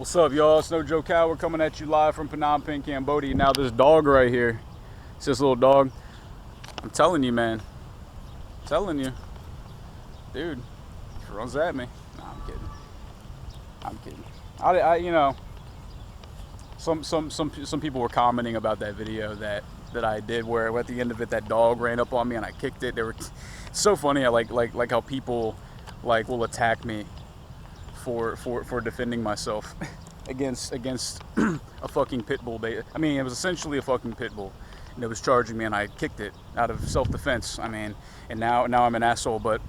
What's up, y'all? It's No Joe Cow. We're coming at you live from Phnom Penh, Cambodia. Now this dog right here, it's this little dog. I'm telling you, man. I'm telling you. Dude, he runs at me. Nah, I'm kidding. I'm kidding. You know, some people were commenting about that video that I did where at the end of it that dog ran up on me and I kicked it. They were so funny. I like how people will attack me for defending myself against a fucking pit bull. I mean, it was essentially a fucking pit bull, and it was charging me, and I kicked it out of self-defense. I mean, and now I'm an asshole. But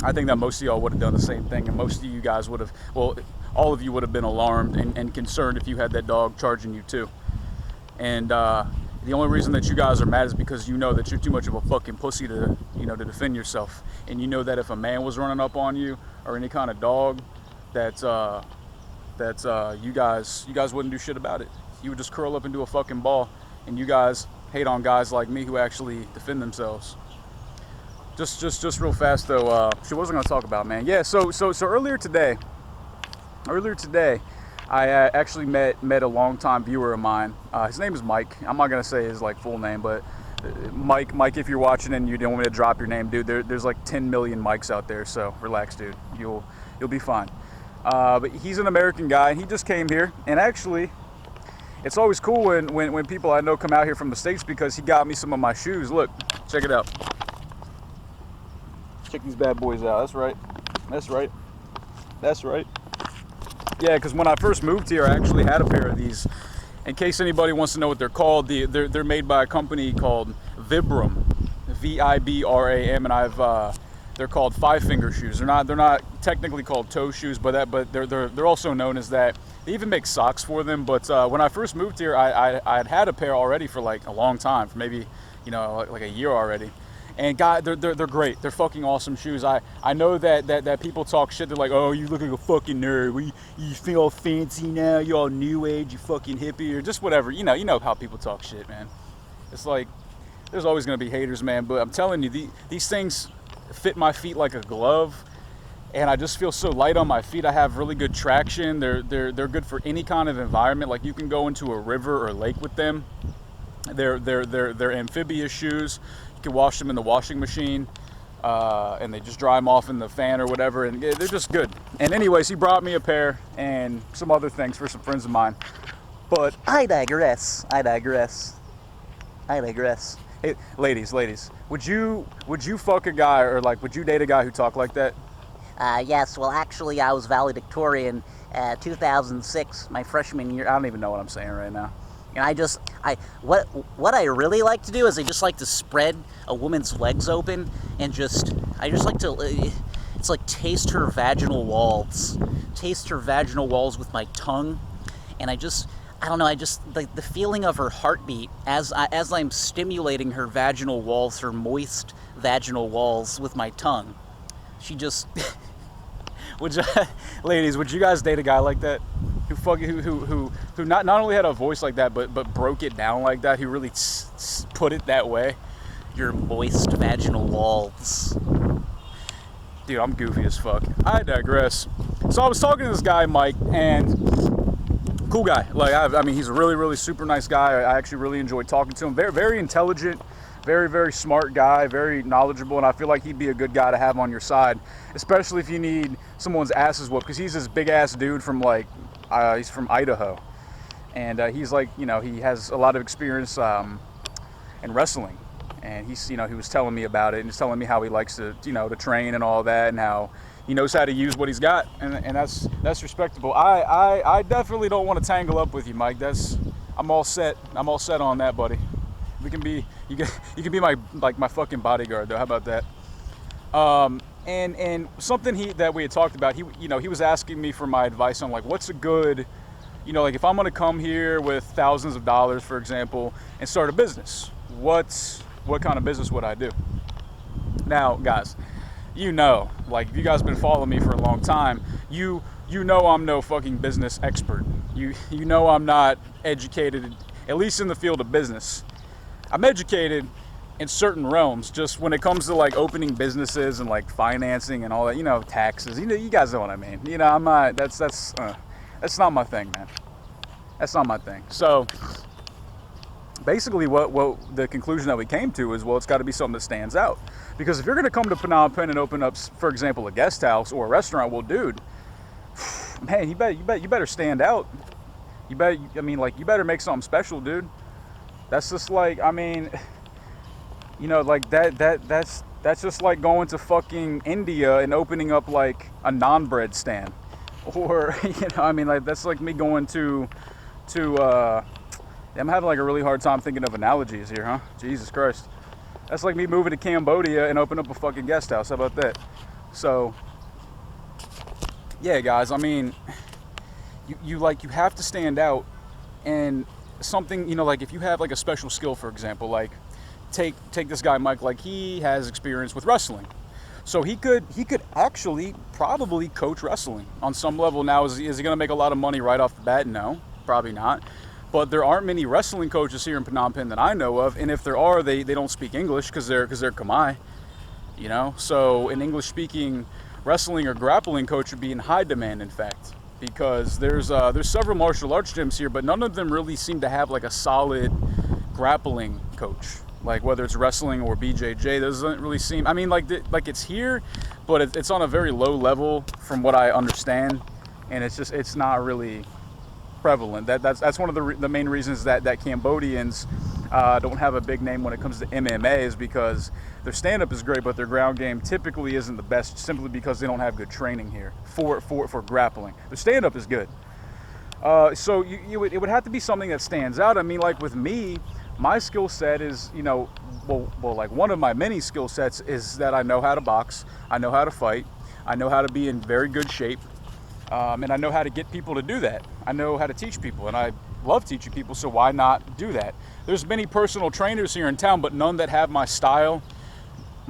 I think that most of y'all would have done the same thing, and most of you guys would have. Well, all of you would have been alarmed and concerned if you had that dog charging you too. And the only reason that you guys are mad is because you know that you're too much of a fucking pussy to to defend yourself. And you know that if a man was running up on you or any kind of dog, that you guys wouldn't do shit about it. You would just curl up into a fucking ball. And you guys hate on guys like me who actually defend themselves. Just real fast though. Shit, what was I gonna talk about, man? Yeah. So earlier today, I actually met a longtime viewer of mine. His name is Mike. I'm not gonna say his full name, but Mike, if you're watching and you don't want me to drop your name, dude, there's like 10 million Mikes out there. So relax, dude. You'll be fine. But he's an American guy, and he just came here. And actually, it's always cool when people I know come out here from the States because he got me some of my shoes. Look, check it out. Check these bad boys out. That's right. That's right. That's right. Yeah, because when I first moved here, I actually had a pair of these. In case anybody wants to know what they're called, they're made by a company called Vibram, Vibram, and they're called Five Finger shoes. They're not technically called toe shoes, but they're also known as that. They even make socks for them. But when I first moved here, I had a pair already for like a long time, for maybe like a year already. And God, they're great. They're fucking awesome shoes. I know that people talk shit. They're like, oh, you look like a fucking nerd. You feel fancy now. You all new age. You fucking hippie or just whatever. You know how people talk shit, man. It's like there's always gonna be haters, man. But I'm telling you, these things fit my feet like a glove, and I just feel so light on my feet. I have really good traction. They're good for any kind of environment. Like you can go into a river or lake with them. They're amphibious shoes. You can wash them in the washing machine, and they just dry them off in the fan or whatever, and they're just good. And anyways, he brought me a pair and some other things for some friends of mine. But I digress. Hey, ladies, would you fuck a guy or would you date a guy who talked like that? Yes, well actually I was valedictorian 2006, my freshman year. I don't even know what I'm saying right now. And what I really like to do is I just like to spread a woman's legs open and I just like to, it's like taste her vaginal walls with my tongue. And I don't know, the feeling of her heartbeat as I'm stimulating her vaginal walls, her moist vaginal walls with my tongue. She just, ladies, would you guys date a guy like that? Who not only had a voice like that, but broke it down like that. Who really put it that way. Your moist vaginal walls. Dude, I'm goofy as fuck. I digress. So I was talking to this guy, Mike, and cool guy. I mean, he's a really, really super nice guy. I actually really enjoyed talking to him. Very, very intelligent, very, very smart guy, very knowledgeable, and I feel like he'd be a good guy to have on your side, especially if you need someone's asses whooped, because he's this big ass dude from he's from Idaho, and he's he has a lot of experience in wrestling, and he was telling me about it and just telling me how he likes to to train and all that, and how he knows how to use what he's got, and that's respectable. I definitely don't want to tangle up with you, Mike. I'm all set on that, buddy. You can be my my fucking bodyguard though. How about that? And something that we had talked about, he was asking me for my advice on what's a good, if I'm gonna come here with thousands of dollars, for example, and start a business, what kind of business would I do? Now, guys, if you guys have been following me for a long time, you know I'm no fucking business expert. You know I'm not educated, at least in the field of business. I'm educated in certain realms, just when it comes to opening businesses and financing and all that, taxes, you guys know what I mean. I'm not, That's not my thing, man. That's not my thing. So basically what the conclusion that we came to is, well, it's got to be something that stands out. Because if you're going to come to Phnom Penh and open up, for example, a guest house or a restaurant, well, dude, man, you better stand out. You better make something special, dude. That's just like, I mean, you know, like that's just like going to fucking India and opening up like a naan bread stand. Or, you know, I mean, like, that's like me going to I'm having like a really hard time thinking of analogies here, huh? Jesus Christ. That's like me moving to Cambodia and open up a fucking guest house. How about that? So, yeah, guys, I mean, you have to stand out. And something, you know, like if you have like a special skill, for example, like take this guy Mike, like he has experience with wrestling. So he could actually probably coach wrestling on some level. Now, is he going to make a lot of money right off the bat? No, probably not. But there aren't many wrestling coaches here in Phnom Penh that I know of, and if there are, they don't speak English because they're Khmer, you know. So an English-speaking wrestling or grappling coach would be in high demand, in fact, because there's several martial arts gyms here, but none of them really seem to have like a solid grappling coach. Like whether it's wrestling or BJJ, doesn't really seem. I mean, like it's here, but it's on a very low level from what I understand, and it's not really prevalent. That's one of the main reasons that Cambodians don't have a big name when it comes to MMA, is because their stand-up is great, but their ground game typically isn't the best, simply because they don't have good training here for grappling. Their stand-up is good. So it would have to be something that stands out. I mean, like with me, my skill set is, you know, well, like one of my many skill sets is that I know how to box, I know how to fight, I know how to be in very good shape, and I know how to get people to do that. I know how to teach people, and I love teaching people, so why not do that? There's many personal trainers here in town, but none that have my style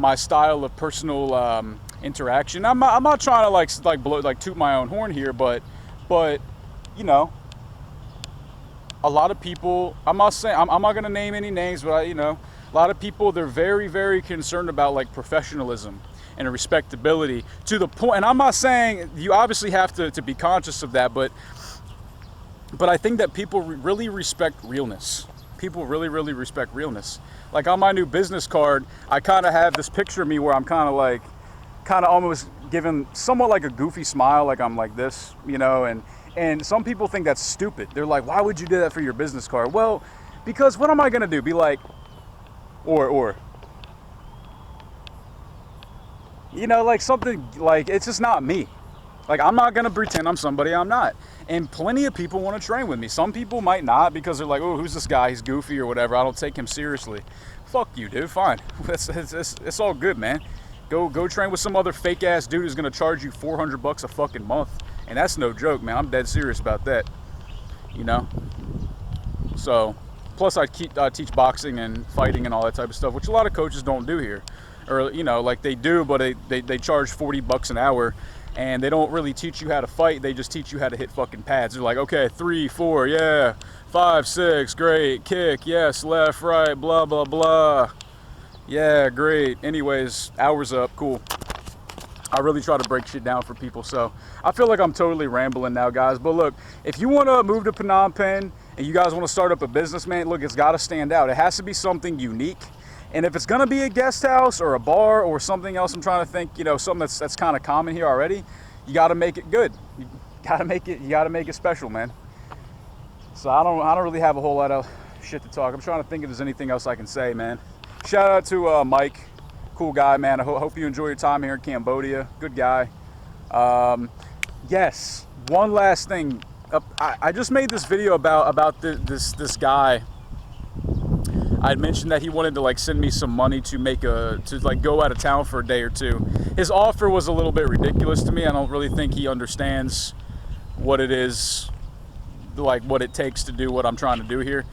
of personal interaction. I'm not trying to like blow, like toot my own horn here, but you know, a lot of people, I'm not going to name any names, but you know, a lot of people, they're very, very concerned about like professionalism and respectability, to the point, and I'm not saying you obviously have to be conscious of that, but I think that people really respect realness. People really, really respect realness. Like on my new business card, I kind of have this picture of me where I'm kind of almost giving somewhat like a goofy smile, like I'm like this, you know, and some people think that's stupid. They're like, why would you do that for your business card? Well, because what am I going to do? Be like, or, you know, like something like, it's just not me. Like, I'm not going to pretend I'm somebody I'm not. And plenty of people want to train with me. Some people might not, because they're like, oh, who's this guy? He's goofy or whatever. I don't take him seriously. Fuck you, dude. Fine. It's all good, man. Go train with some other fake ass dude who's going to charge you $400 a fucking month. And that's no joke, man. I'm dead serious about that. You know? So, plus I teach boxing and fighting and all that type of stuff, which a lot of coaches don't do here. Or, you know, like they do, but they charge $40 an hour, and they don't really teach you how to fight. They just teach you how to hit fucking pads. They're like, okay, 3, 4, yeah, 5, 6, great, kick, yes, left, right, blah, blah, blah. Yeah, great. Anyways, hours up, cool. I really try to break shit down for people, so I feel like I'm totally rambling now, guys. But look, if you want to move to Phnom Penh and you guys want to start up a business, man, look, it's got to stand out. It has to be something unique. And if it's going to be a guest house or a bar or something else, I'm trying to think, you know, something that's kind of common here already, you got to make it good. You got to make it special, man. So I don't really have a whole lot of shit to talk. I'm trying to think if there's anything else I can say, man. Shout out to Mike. Cool guy, man. I hope you enjoy your time here in Cambodia. Good guy. Yes, one last thing. I just made this video about this guy. I had mentioned that he wanted to like send me some money to like go out of town for a day or two. His offer was a little bit ridiculous to me. I don't really think he understands what it is, like what it takes to do what I'm trying to do here.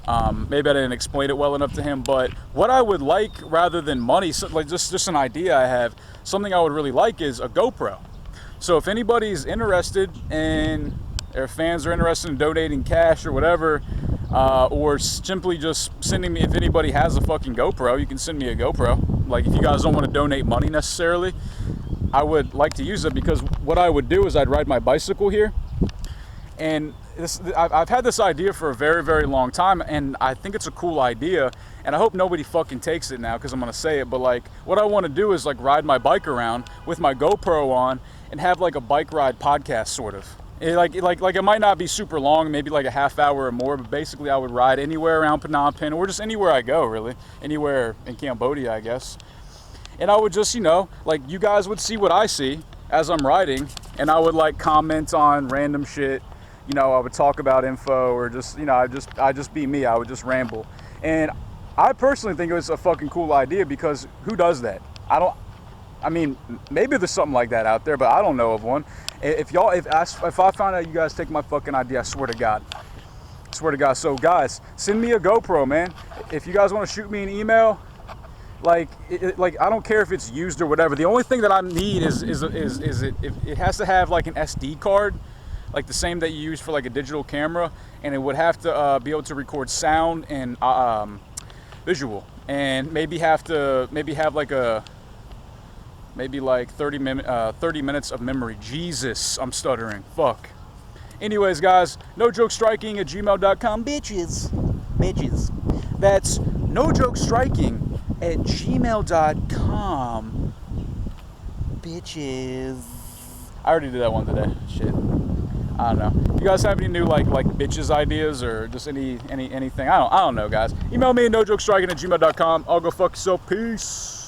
Maybe I didn't explain it well enough to him, but what I would like, rather than money, so like just an idea I have, something I would really like is a GoPro. So if anybody's interested in, or fans are interested in donating cash or whatever, or simply just sending me, if anybody has a fucking GoPro, you can send me a GoPro. Like if you guys don't want to donate money necessarily, I would like to use it, because what I would do is I'd ride my bicycle here, And I've had this idea for a very, very long time, and I think it's a cool idea, and I hope nobody fucking takes it now because I'm gonna say it, but like what I want to do is like ride my bike around with my GoPro on and have like a bike ride podcast sort of. Like it might not be super long, maybe like a half hour or more, but basically I would ride anywhere around Phnom Penh or just anywhere I go, really. Anywhere in Cambodia, I guess. And I would just, you know, like you guys would see what I see as I'm riding, and I would like comment on random shit. You know, I would talk about info or just, you know, I just be me. I would just ramble. And I personally think it was a fucking cool idea because who does that? I mean, maybe there's something like that out there, but I don't know of one. If I find out you guys take my fucking idea, I swear to God. I swear to God. So guys, send me a GoPro, man. If you guys want to shoot me an email, like I don't care if it's used or whatever. The only thing that I need is it has to have like an SD card, like the same that you use for like a digital camera, and it would have to be able to record sound and visual, and maybe have like a maybe like 30 minutes of memory. Jesus, I'm stuttering. Fuck. Anyways, guys, nojokestriking@gmail.com, bitches. That's nojokestriking@gmail.com, bitches. I already did that one today. Shit. I don't know. If you guys have any new like bitches ideas or just anything, I don't know, guys. Email me at nojokestriking@gmail.com. I'll go fuck yourself. Peace.